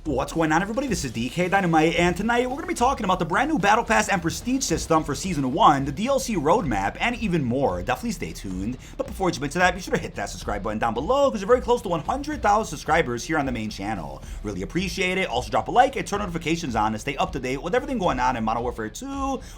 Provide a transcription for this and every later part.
What's going on, everybody? This is dkdynamite, and tonight we're going to be talking about the brand new Battle Pass and Prestige system for Season 1, the DLC roadmap, and even more. Definitely stay tuned. But before we jump into that, be sure to hit that subscribe button down below, because we're very close to 100,000 subscribers here on the main channel. Really appreciate it. Also drop a like and turn notifications on to stay up to date with everything going on in Modern Warfare 2,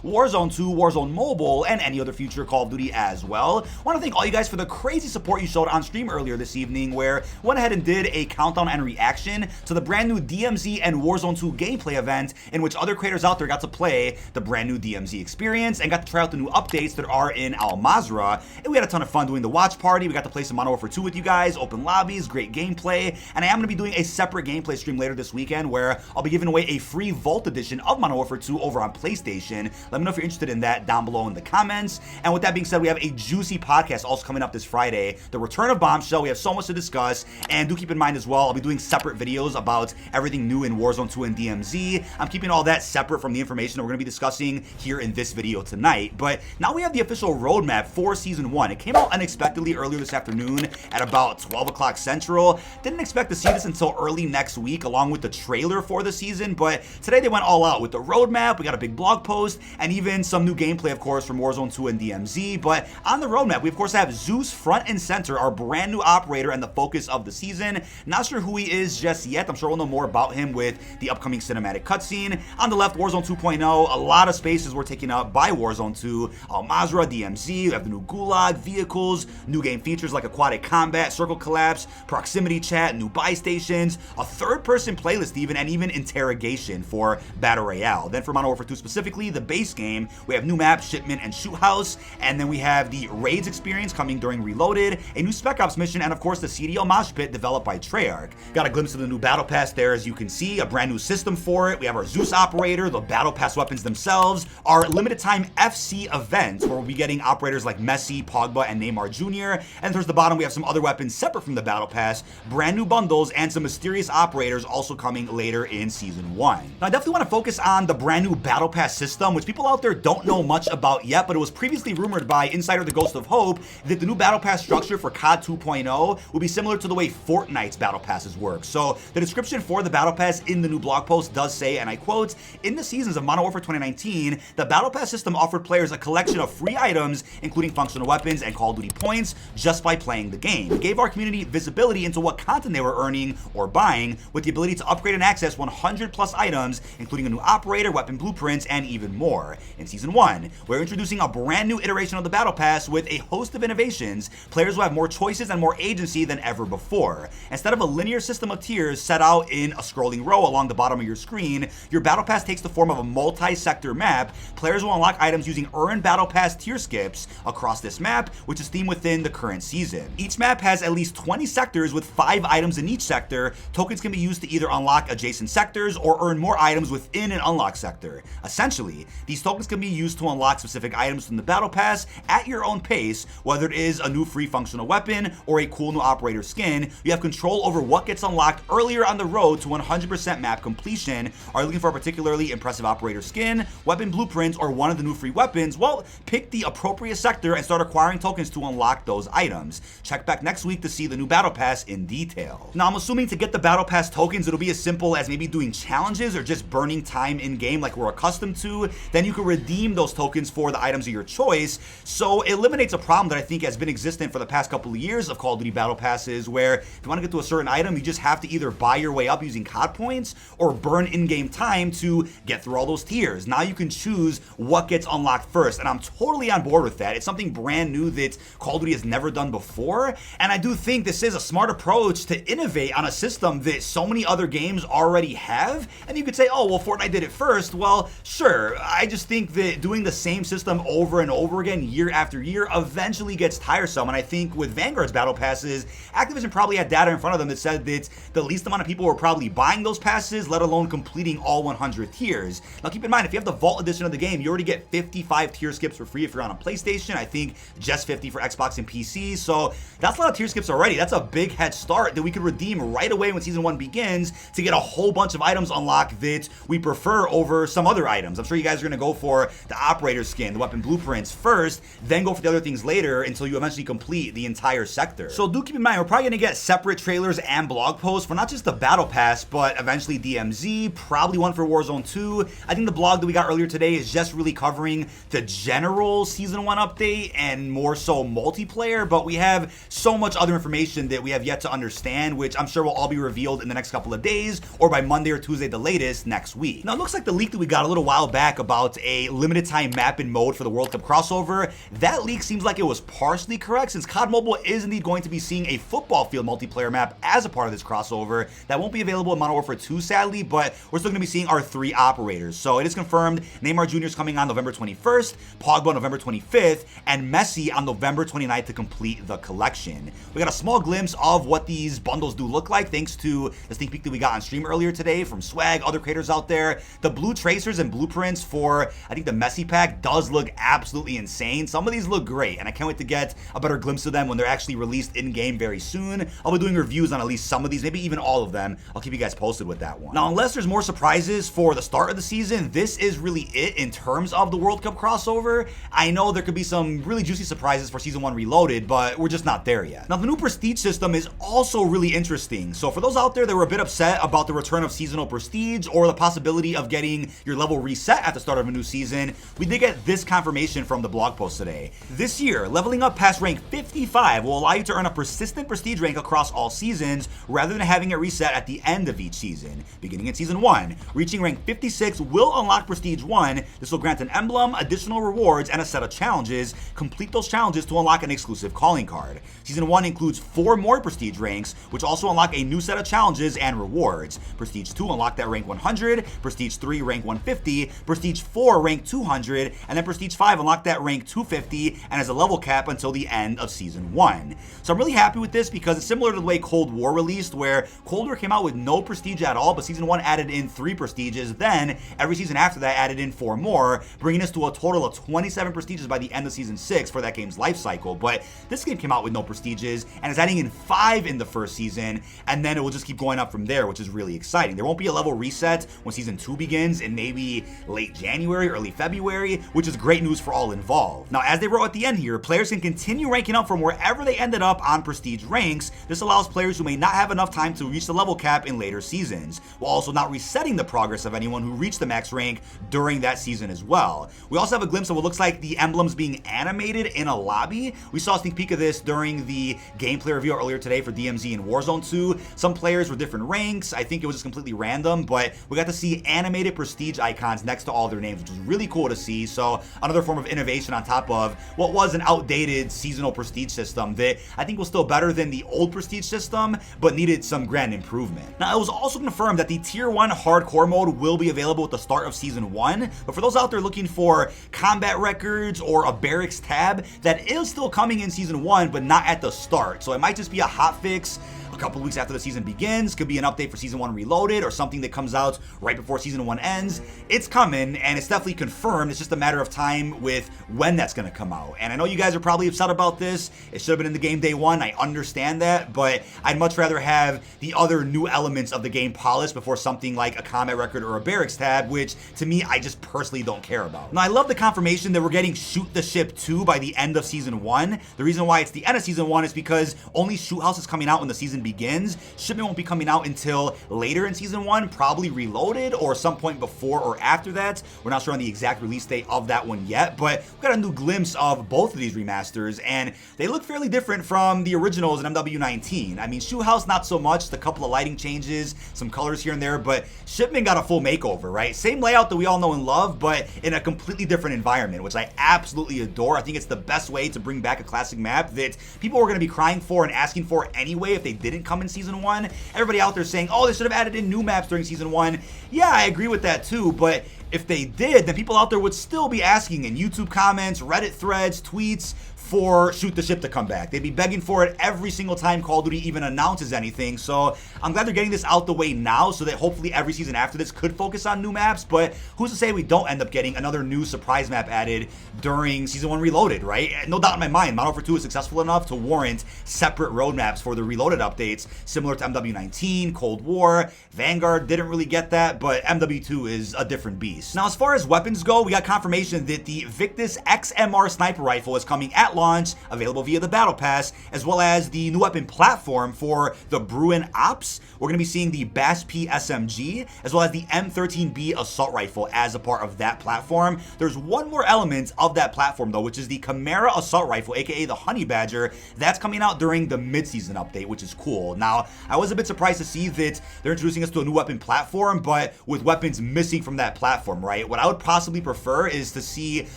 Warzone 2, Warzone Mobile, and any other future Call of Duty as well. I want to thank all you guys for the crazy support you showed on stream earlier this evening, where I went ahead and did a countdown and reaction to the brand new DMZ and Warzone 2 gameplay event, in which other creators out there got to play the brand new DMZ experience and got to try out the new updates that are in Al Mazrah. And we had a ton of fun doing the watch party. We got to play some Modern Warfare 2 with you guys, open lobbies, great gameplay. And I am going to be doing a separate gameplay stream later this weekend where I'll be giving away a free Vault edition of Modern Warfare 2 over on PlayStation. Let me know if you're interested in that down below in the comments. And with that being said, we have a juicy podcast also coming up this Friday, the return of Bombshell. We have so much to discuss, and do keep in mind as well, I'll be doing separate videos about everything new in Warzone 2 and DMZ. I'm keeping all that separate from the information that we're going to be discussing here in this video tonight. But now we have the official roadmap for Season 1. It came out unexpectedly earlier this afternoon at about 12 o'clock Central. Didn't expect to see this until early next week along with the trailer for the season, but today they went all out with the roadmap. We got a big blog post and even some new gameplay, of course, from Warzone 2 and DMZ. But on the roadmap, we of course have Zeus front and center, our brand new operator and the focus of the season. Not sure who he is just yet. I'm sure we'll know more about him with the upcoming cinematic cutscene. On the left, Warzone 2.0, a lot of spaces were taken up by Warzone 2. Al Mazrah, DMZ, we have the new Gulag, vehicles, new game features like aquatic combat, circle collapse, proximity chat, new buy stations, a third-person playlist even, and even interrogation for Battle Royale. Then for Modern Warfare 2 specifically, the base game, we have new maps, Shipment and Shoothouse, and then we have the Raids experience coming during Reloaded, a new Spec Ops mission, and of course the CDL Mosh Pit developed by Treyarch. Got a glimpse of the new Battle Pass there, as you can see, a brand new system for it. We have our Zeus operator, the Battle Pass weapons themselves, our limited time FC event, where we'll be getting operators like Messi, Pogba, and Neymar Jr. And towards the bottom, we have some other weapons separate from the Battle Pass, brand new bundles, and some mysterious operators also coming later in Season 1. Now, I definitely want to focus on the brand new Battle Pass system, which people out there don't know much about yet, but it was previously rumored by Insider the Ghost of Hope that the new Battle Pass structure for COD 2.0 will be similar to the way Fortnite's Battle Passes work. So the description for the Battle Pass in the new blog post does say, and I quote, "In the seasons of Modern Warfare 2019, the Battle Pass system offered players a collection of free items, including functional weapons and Call of Duty points, just by playing the game. It gave our community visibility into what content they were earning or buying, with the ability to upgrade and access 100 plus items, including a new operator, weapon blueprints, and even more. In Season 1, we're introducing a brand new iteration of the Battle Pass with a host of innovations. Players will have more choices and more agency than ever before. Instead of a linear system of tiers set out in a scrolling row along the bottom of your screen, your Battle Pass takes the form of a multi-sector map. Players will unlock items using earned Battle Pass tier skips across this map, which is themed within the current season. Each map has at least 20 sectors with 5 items in each sector. Tokens can be used to either unlock adjacent sectors or earn more items within an unlocked sector. Essentially, these tokens can be used to unlock specific items from the Battle Pass at your own pace, whether it is a new free functional weapon or a cool new operator skin. You have control over what gets unlocked earlier on the road to 100% map completion. Are you looking for a particularly impressive operator skin, weapon blueprints, or one of the new free weapons? Well, pick the appropriate sector and start acquiring tokens to unlock those items. Check back next week to see the new Battle Pass in detail." Now, I'm assuming to get the Battle Pass tokens, it'll be as simple as maybe doing challenges or just burning time in game like we're accustomed to. Then you can redeem those tokens for the items of your choice. So it eliminates a problem that I think has been existent for the past couple of years of Call of Duty Battle Passes, where if you want to get to a certain item, you just have to either buy your way up using COD points or burn in-game time to get through all those tiers. Now you can choose what gets unlocked first, and I'm totally on board with that. It's something brand new that Call of Duty has never done before, and I do think this is a smart approach to innovate on a system that so many other games already have. And you could say, oh, well, Fortnite did it first. Well, sure. I just think that doing the same system over and over again, year after year, eventually gets tiresome. And I think with Vanguard's Battle Passes, Activision probably had data in front of them that said that the least amount of people were probably buying those passes, let alone completing all 100 tiers. Now, keep in mind, if you have the Vault edition of the game, you already get 55 tier skips for free if you're on a PlayStation. I think just 50 for Xbox and PC. So that's a lot of tier skips already. That's a big head start that we could redeem right away when Season 1 begins to get a whole bunch of items unlocked that we prefer over some other items. I'm sure you guys are going to go for the operator skin, the weapon blueprints first, then go for the other things later until you eventually complete the entire sector. So do keep in mind, we're probably going to get separate trailers and blog posts for not just the Battle Pass, Pass, but eventually DMZ, probably one for Warzone 2. I think the blog that we got earlier today is just really covering the general Season 1 update and more so multiplayer, but we have so much other information that we have yet to understand, which I'm sure will all be revealed in the next couple of days or by Monday or Tuesday the latest next week. Now, it looks like the leak that we got a little while back about a limited time map and mode for the World Cup crossover, that leak seems like it was partially correct, since COD Mobile is indeed going to be seeing a football field multiplayer map as a part of this crossover that won't be available in Modern Warfare 2, sadly, but we're still going to be seeing our 3 operators. So it is confirmed Neymar Jr. is coming on November 21st, Pogba November 25th, and Messi on November 29th to complete the collection. We got a small glimpse of what these bundles do look like thanks to the sneak peek that we got on stream earlier today from Swag, other creators out there. The blue tracers and blueprints for, I think, the Messi pack does look absolutely insane. Some of these look great, and I can't wait to get a better glimpse of them when they're actually released in-game very soon. I'll be doing reviews on at least some of these, maybe even all of them. I'll keep you guys posted with that one. Now, unless there's more surprises for the start of the season, this is really it in terms of the World Cup crossover. I know there could be some really juicy surprises for Season 1 Reloaded, but we're just not there yet. Now, the new Prestige system is also really interesting. So for those out there that were a bit upset about the return of seasonal Prestige or the possibility of getting your level reset at the start of a new season, we did get this confirmation from the blog post today. This year, leveling up past rank 55 will allow you to earn a persistent Prestige rank across all seasons rather than having it reset at the end of each season. Beginning in Season 1, reaching rank 56 will unlock Prestige 1. This will grant an emblem, additional rewards, and a set of challenges. Complete those challenges to unlock an exclusive calling card. Season 1 includes 4 more Prestige ranks, which also unlock a new set of challenges and rewards. Prestige 2 unlock that rank 100, Prestige 3 rank 150, Prestige 4 rank 200, and then Prestige 5 unlock that rank 250 and has a level cap until the end of Season 1. So I'm really happy with this because it's similar to the way Cold War released, where Cold War came out with no Prestige at all, but Season 1 added in 3 Prestiges, then every season after that added in 4 more, bringing us to a total of 27 Prestiges by the end of Season 6 for that game's life cycle. But this game came out with no Prestiges and is adding in 5 in the first season, and then it will just keep going up from there, which is really exciting. There won't be a level reset when Season 2 begins in maybe late January, early February, which is great news for all involved. Now, as they wrote at the end here, players can continue ranking up from wherever they ended up on Prestige ranks. This allows players who may not have enough time to reach the level cap in later seasons, while also not resetting the progress of anyone who reached the max rank during that season as well. We also have a glimpse of what looks like the emblems being animated in a lobby. We saw a sneak peek of this during the gameplay review earlier today for DMZ and Warzone 2. Some players were different ranks. I think it was just completely random, but we got to see animated Prestige icons next to all their names, which was really cool to see. So another form of innovation on top of what was an outdated seasonal Prestige system that I think was still better than the old Prestige system, but needed some grand improvement. Now, it was also confirmed that the Tier 1 hardcore mode will be available at the start of Season 1, but for those out there looking for combat records or a barracks tab, that is still coming in Season 1, but not at the start. So it might just be a hotfix a couple weeks after the season begins, could be an update for Season 1 Reloaded or something that comes out right before Season 1 ends. It's coming, and it's definitely confirmed. It's just a matter of time with when that's going to come out. And I know you guys are probably upset about this. It should have been in the game day one. I understand that, but I'd much rather have the other new elements of the game polished before something like a combat record or a barracks tab, which to me, I just personally don't care about. Now, I love the confirmation that we're getting Shoot the Ship 2 by the end of Season 1. The reason why it's the end of Season 1 is because only Shoothouse is coming out when the season begins. Shipment won't be coming out until later in Season 1, probably Reloaded or some point before or after that. We're not sure on the exact release date of that one yet, but we've got a new glimpse of both of these remasters, and they look fairly different from the originals in MW19. I mean, Shoothouse, not so much, the couple of lighting changes, some colors here and there, but Shipment got a full makeover, right? Same layout that we all know and love, but in a completely different environment, which I absolutely adore. I think it's the best way to bring back a classic map that people were going to be crying for and asking for anyway if they didn't come in Season 1. Everybody out there saying, oh, they should have added in new maps during Season 1. Yeah, I agree with that too, but if they did, then people out there would still be asking in YouTube comments, Reddit threads, tweets, for Shoot the Ship to come back. They'd be begging for it every single time Call of Duty even announces anything. So I'm glad they're getting this out the way now so that hopefully every season after this could focus on new maps. But who's to say we don't end up getting another new surprise map added during Season 1 Reloaded, right? No doubt in my mind, Modern Warfare 2 is successful enough to warrant separate roadmaps for the Reloaded updates, similar to MW19, Cold War. Vanguard didn't really get that, but MW2 is a different beast. Now, as far as weapons go, we got confirmation that the Victus XMR sniper rifle is coming at launch, available via the Battle Pass, as well as the new weapon platform for the Bruin Ops. We're going to be seeing the Bass P SMG, as well as the M13B Assault Rifle as a part of that platform. There's one more element of that platform, though, which is the Chimera Assault Rifle, aka the Honey Badger. That's coming out during the mid-season update, which is cool. Now, I was a bit surprised to see that they're introducing us to a new weapon platform, but with weapons missing from that platform, right? What I would possibly prefer is to see a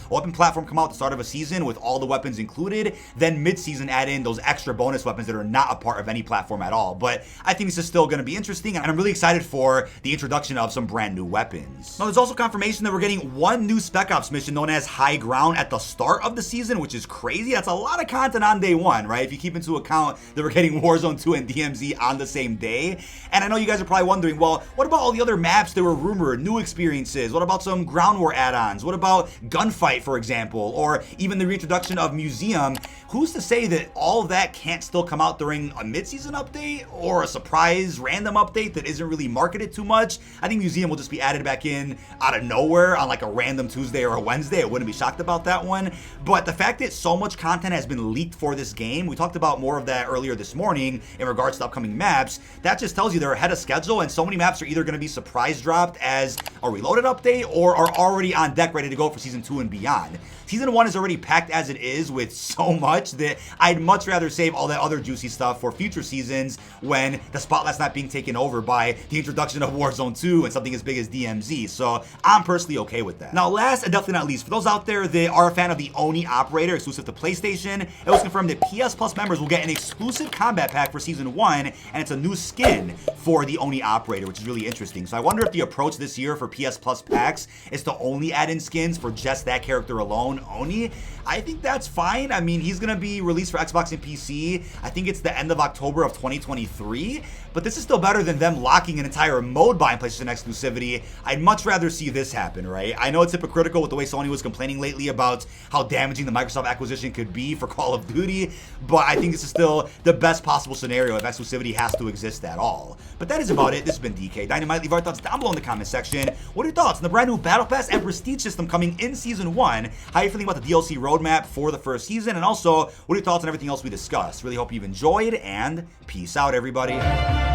weapon platform come out at the start of a season with all the weapons included, then mid-season add in those extra bonus weapons that are not a part of any platform at all. But I think this is still going to be interesting, and I'm really excited for the introduction of some brand new weapons. Now, there's also confirmation that we're getting one new Spec Ops mission known as High Ground at the start of the season, which is crazy. That's a lot of content on day one, right? If you keep into account that we're getting Warzone 2 and DMZ on the same day. And I know you guys are probably wondering, well, what about all the other maps that were rumored, new experiences? What about some ground war add-ons? What about Gunfight, for example, or even the reintroduction of Museum? Who's to say that all of that can't still come out during a mid-season update or a surprise random update that isn't really marketed too much? I think Museum will just be added back in out of nowhere on like a random Tuesday or a Wednesday. I wouldn't be shocked about that one. But the fact that so much content has been leaked for this game, we talked about more of that earlier this morning in regards to upcoming maps, that just tells you they're ahead of schedule, and so many maps are either going to be surprise dropped as a reloaded update or are already on deck ready to go for Season 2 and beyond. Season 1 is already packed as it is with so much that I'd much rather save all that other juicy stuff for future seasons when the spotlight's not being taken over by the introduction of Warzone 2 and something as big as DMZ. So I'm personally okay with that. Now, last and definitely not least, for those out there that are a fan of the Oni Operator exclusive to PlayStation, it was confirmed that PS Plus members will get an exclusive combat pack for Season 1, and it's a new skin for the Oni Operator, which is really interesting. So I wonder if the approach this year for PS Plus packs is to only add in skins for just that character alone, Oni. I think that's fine. I mean, he's going to be released for Xbox and PC. I think it's the end of October of 2023, but this is still better than them locking an entire mode buying PlayStation exclusivity. I'd much rather see this happen, right? I know it's hypocritical with the way Sony was complaining lately about how damaging the Microsoft acquisition could be for Call of Duty, but I think this is still the best possible scenario if exclusivity has to exist at all. But that is about it. This has been dkdynamite. Leave our thoughts down below in the comment section. What are your thoughts on the brand new Battle Pass and Prestige system coming in Season 1? How are you feeling about the DLC roadmap for the first season? And also, what are your thoughts on everything else we discussed? Really hope you've enjoyed, and peace out, everybody.